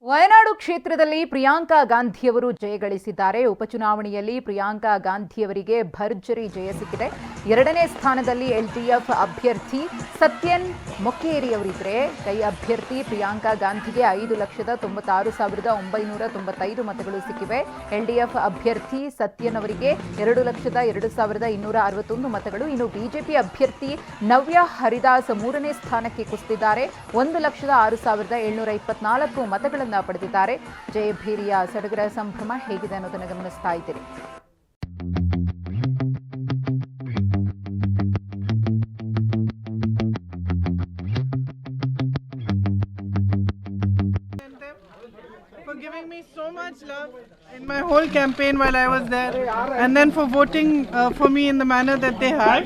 ವಯನಾಡು ಕ್ಷೇತ್ರದಲ್ಲಿ ಪ್ರಿಯಾಂಕಾ ಗಾಂಧಿಯವರು ಜಯಗಳಿಸಿದ್ದಾರೆ. ಉಪಚುನಾವಣೆಯಲ್ಲಿ ಪ್ರಿಯಾಂಕಾ ಗಾಂಧಿಯವರಿಗೆ ಭರ್ಜರಿ ಜಯ ಸಿಕ್ಕಿದೆ. ಎರಡನೇ ಸ್ಥಾನದಲ್ಲಿ ಎಲ್ಡಿಎಫ್ ಅಭ್ಯರ್ಥಿ ಸತ್ಯನ್ ಮೊಕ್ಕೇರಿಯವರಿದ್ದರೆ ಕೈ ಅಭ್ಯರ್ಥಿ ಪ್ರಿಯಾಂಕಾ ಗಾಂಧಿಗೆ 5,96,995 ಮತಗಳು ಸಿಕ್ಕಿವೆ. ಎಲ್ಡಿಎಫ್ ಅಭ್ಯರ್ಥಿ ಸತ್ಯನ್ ಅವರಿಗೆ 2,02,261 ಮತಗಳು. ಇನ್ನು ಬಿಜೆಪಿ ಅಭ್ಯರ್ಥಿ ನವ್ಯ ಹರಿದಾಸ್ ಮೂರನೇ ಸ್ಥಾನಕ್ಕೆ ಕುಸಿದಿದ್ದಾರೆ. 1,06,724 ಮತಗಳನ್ನು ಪಡೆದಿದ್ದಾರೆ. ಜಯಭೇರಿಯ ಸಡಗರ ಸಂಭ್ರಮ ಹೇಗಿದೆ ಅನ್ನೋದನ್ನು ಗಮನಿಸ್ತಾ ಇದ್ದೀರಿ. For giving me so much love in my whole campaign while I was there, and then for voting for me in the manner that they have.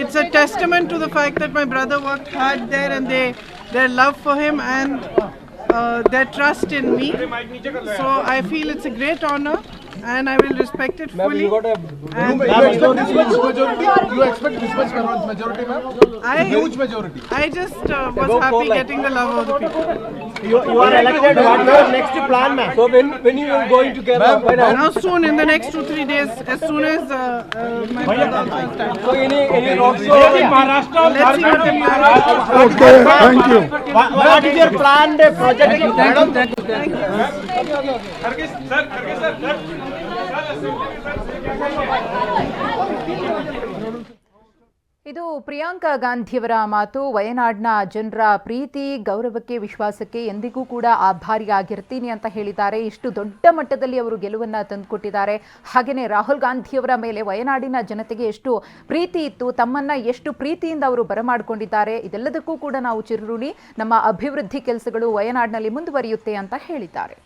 It's a testament to the fact that my brother worked hard there, and their love for him and their trust in me. So I feel it's a great honor and I will respect it fully. You expect this much majority, ma'am? Huge majority. I just was happy getting the love of the people. You are elected. What is your next plan, ma'am? So when you are going to Kerala? Now soon, in the next 2-3 days, as soon as my brother has time. So any also Maharashtra? Let's see what happens. Okay, thank you. What is your planned project? Thank you. ಇದು ಪ್ರಿಯಾಂಕಾ ಗಾಂಧಿಯವರ ಮಾತು. ವಯನಾಡಿನ ಜನರ ಪ್ರೀತಿ, ಗೌರವಕ್ಕೆ, ವಿಶ್ವಾಸಕ್ಕೆ ಎಂದಿಗೂ ಕೂಡ ಆಭಾರಿಯಾಗಿರ್ತೀನಿ ಅಂತ ಹೇಳಿದ್ದಾರೆ. ಇಷ್ಟು ದೊಡ್ಡ ಮಟ್ಟದಲ್ಲಿ ಅವರು ಗೆಲುವನ್ನು ತಂದುಕೊಟ್ಟಿದ್ದಾರೆ. ಹಾಗೆಯೇ ರಾಹುಲ್ ಗಾಂಧಿಯವರ ಮೇಲೆ ವಯನಾಡಿನ ಜನತೆಗೆ ಎಷ್ಟು ಪ್ರೀತಿ ಇತ್ತು, ತಮ್ಮನ್ನ ಎಷ್ಟು ಪ್ರೀತಿಯಿಂದ ಅವರು ಬರಮಾಡಿಕೊಂಡಿದ್ದಾರೆ. ಇದೆಲ್ಲದಕ್ಕೂ ಕೂಡ ನಾವು ಚಿರಋಣಿ. ನಮ್ಮ ಅಭಿವೃದ್ಧಿ ಕೆಲಸಗಳು ವಯನಾಡಿನಲ್ಲಿ ಮುಂದುವರಿಯುತ್ತೆ ಅಂತ ಹೇಳಿದ್ದಾರೆ.